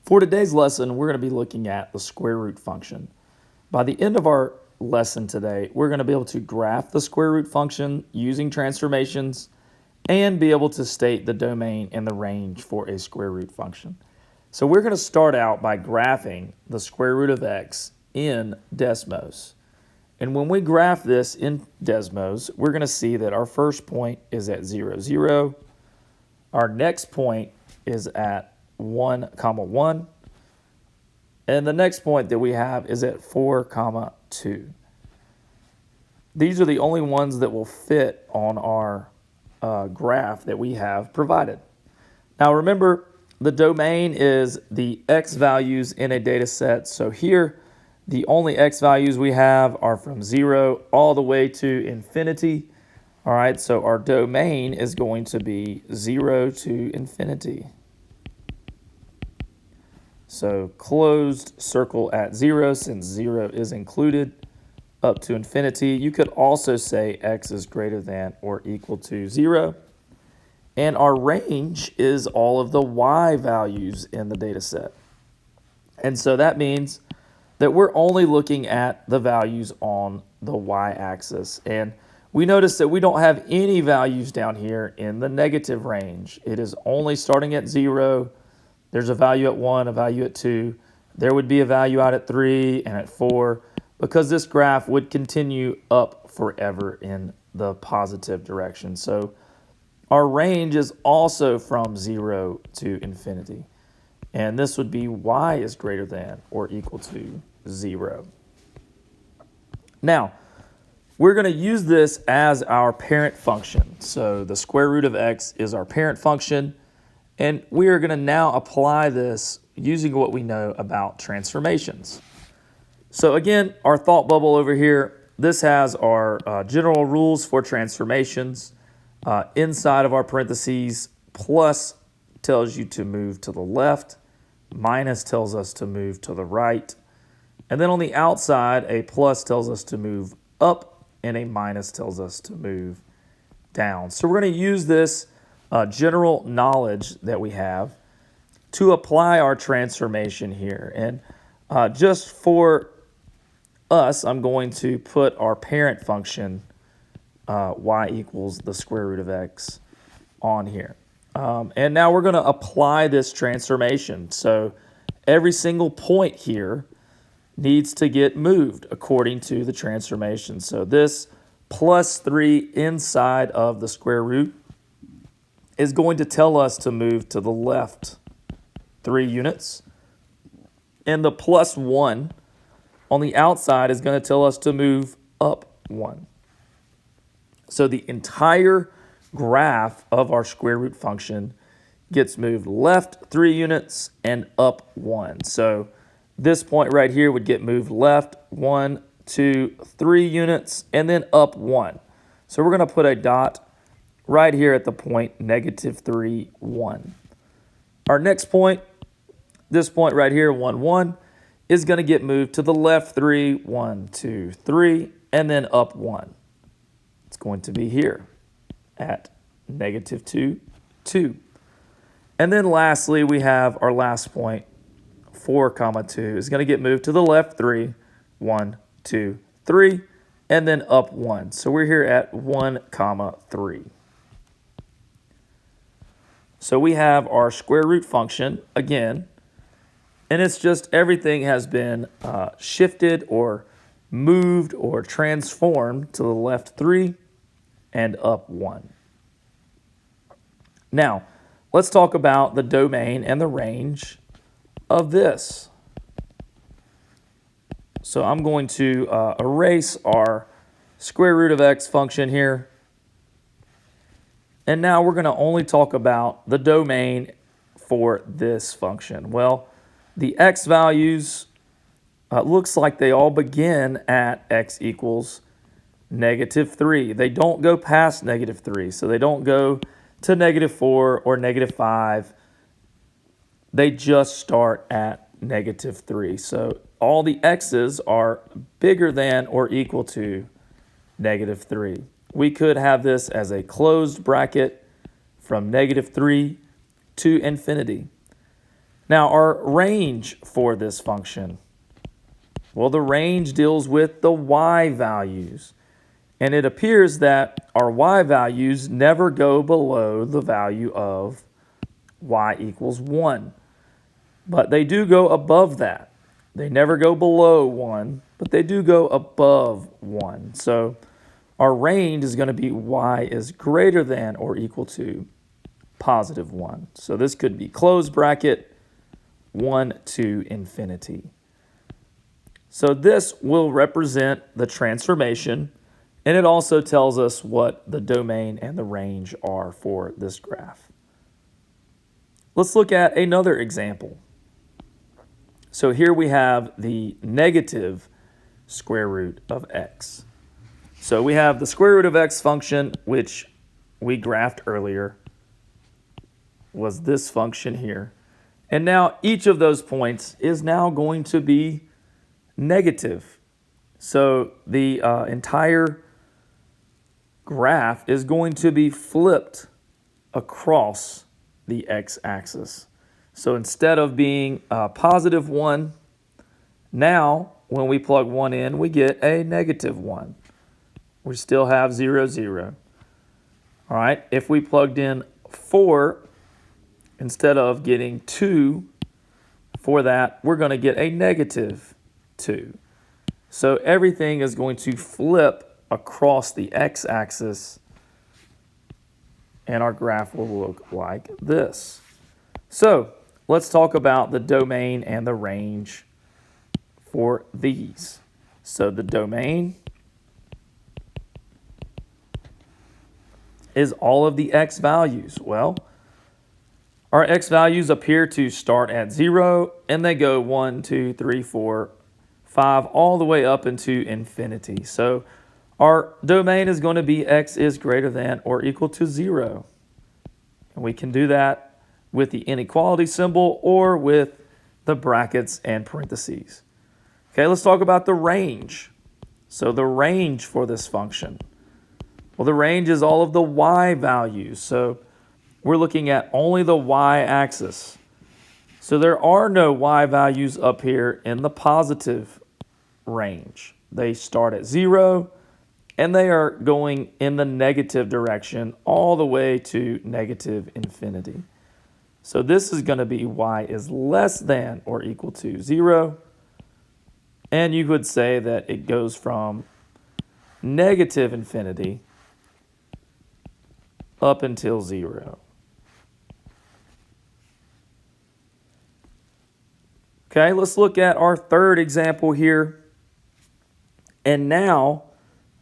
For today's lesson, we're going to be looking at the square root function. By the end of our lesson today, we're going to be able to graph the square root function using transformations and be able to state the domain and the range for a square root function. So we're going to start out by graphing the square root of x in Desmos. And when we graph this in Desmos, we're going to see that our first point is at 0, 0. Our next point is at 1, 1. And the next point that we have is at 4, 2. These are the only ones that will fit on our graph that we have provided. Now remember, the domain is the x values in a data set. So here, the only x values we have are from 0 all the way to infinity. All right, so our domain is going to be 0 to infinity. So closed circle at 0, since 0 is included, up to infinity. You could also say x is greater than or equal to 0. And our range is all of the y values in the data set. And so that means that we're only looking at the values on the y-axis. And we notice that we don't have any values down here in the negative range. It is only starting at 0. There's a value at 1, a value at 2. There would be a value out at 3 and at 4, because this graph would continue up forever in the positive direction. So our range is also from 0 to infinity. And this would be y is greater than or equal to 0. Now, we're going to use this as our parent function. So the square root of x is our parent function. And we are going to now apply this using what we know about transformations. So again, our thought bubble over here, this has our general rules for transformations. Inside of our parentheses, plus tells you to move to the left, minus tells us to move to the right. And then on the outside, a plus tells us to move up, and a minus tells us to move down. So we're going to use this general knowledge that we have to apply our transformation here. And just for us, I'm going to put our parent function, y equals the square root of x, on here. And now we're going to apply this transformation. So every single point here needs to get moved according to the transformation. So this plus 3 inside of the square root is going to tell us to move to the left 3 units. And the plus 1 on the outside is going to tell us to move up 1. So the entire graph of our square root function gets moved left 3 units and up 1. So this point right here would get moved left 1, 2, 3 units, and then up 1. So we're going to put a dot right here at the point -3, 1. Our next point, this point right here, 1, 1, is going to get moved to the left 3, 1, 2, 3, and then up 1. It's going to be here at -2, 2. And then lastly, we have our last point, 4, 2, is going to get moved to the left 3, 1, 2, 3, and then up 1. So we're here at 1, 3. So we have our square root function again, and it's just everything has been shifted or moved or transformed to the left 3 and up 1. Now, let's talk about the domain and the range of this. So I'm going to erase our square root of x function here. And now we're going to only talk about the domain for this function. Well, the x values looks like they all begin at x equals -3. They don't go past -3, so they don't go to -4 or -5. They just start at -3. So all the x's are bigger than or equal to -3. We could have this as a closed bracket from -3 to infinity. Now, our range for this function, well, the range deals with the y values. And it appears that our y values never go below the value of y equals 1. But they do go above that. They never go below 1, but they do go above 1. So our range is going to be y is greater than or equal to positive 1. So this could be close bracket 1 to infinity. So this will represent the transformation, and it also tells us what the domain and the range are for this graph. Let's look at another example. So here we have the negative square root of x. So we have the square root of x function, which we graphed earlier, was this function here. And now each of those points is now going to be negative. So the entire graph is going to be flipped across the x-axis. So instead of being positive 1, now when we plug 1 in, we get a negative 1. We still have 0, 0. All right, if we plugged in 4, instead of getting 2 for that, we're going to get a negative 2. So everything is going to flip across the x-axis, and our graph will look like this. So let's talk about the domain and the range for these. So the domain is all of the x values. Well, our x values appear to start at 0, and they go 1, 2, 3, 4, 5, all the way up into infinity. So our domain is going to be x is greater than or equal to 0. And we can do that with the inequality symbol or with the brackets and parentheses. Okay, let's talk about the range. So the range for this function. Well, the range is all of the y values. So we're looking at only the y-axis. So there are no y values up here in the positive range. They start at 0, and they are going in the negative direction all the way to negative infinity. So this is going to be y is less than or equal to 0. And you could say that it goes from negative infinity up until 0. Okay, let's look at our third example here. And now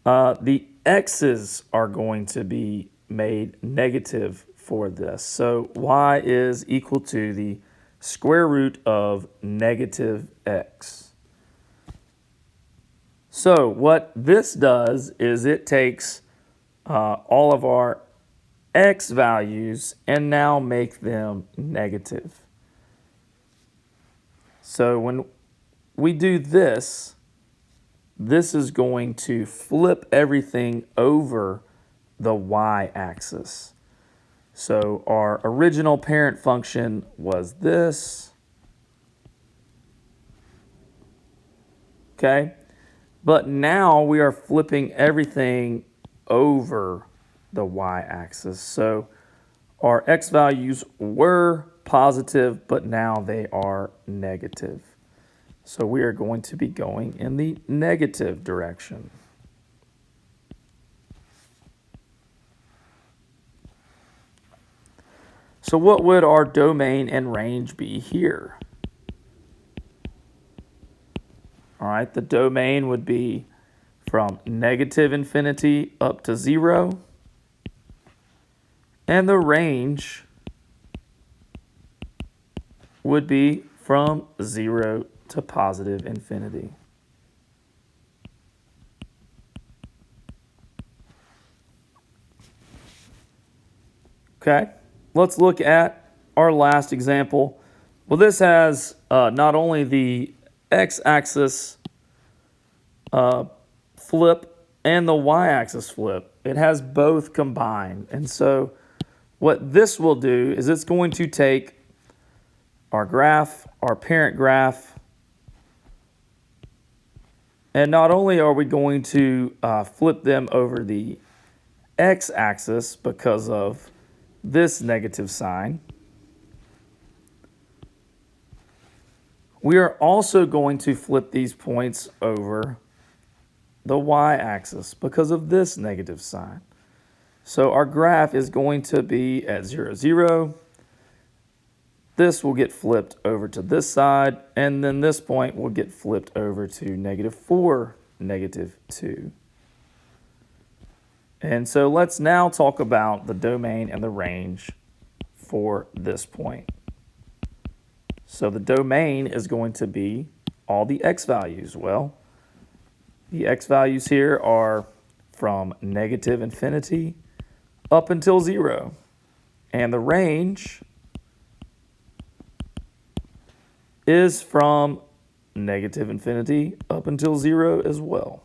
the x's are going to be made negative for this. So y is equal to the square root of negative x. So what this does is it takes all of our x values and now make them negative. So when we do this, this is going to flip everything over the y-axis. So our original parent function was this. Okay? But now we are flipping everything over the y-axis. So our x values were positive, but now they are negative. So we are going to be going in the negative direction. So what would our domain and range be here? All right, the domain would be from negative infinity up to 0. And the range would be from 0 to positive infinity. Okay, let's look at our last example. Well, this has not only the x-axis flip and the y-axis flip. It has both combined. And so what this will do is it's going to take our graph, our parent graph. And not only are we going to flip them over the x-axis because of this negative sign, we are also going to flip these points over the y-axis because of this negative sign. So our graph is going to be at 0, 0. This will get flipped over to this side, and then this point will get flipped over to -4, -2. And so let's now talk about the domain and the range for this point. So the domain is going to be all the x values. Well, the x values here are from -infinity up until 0. And the range is from -infinity up until 0 as well.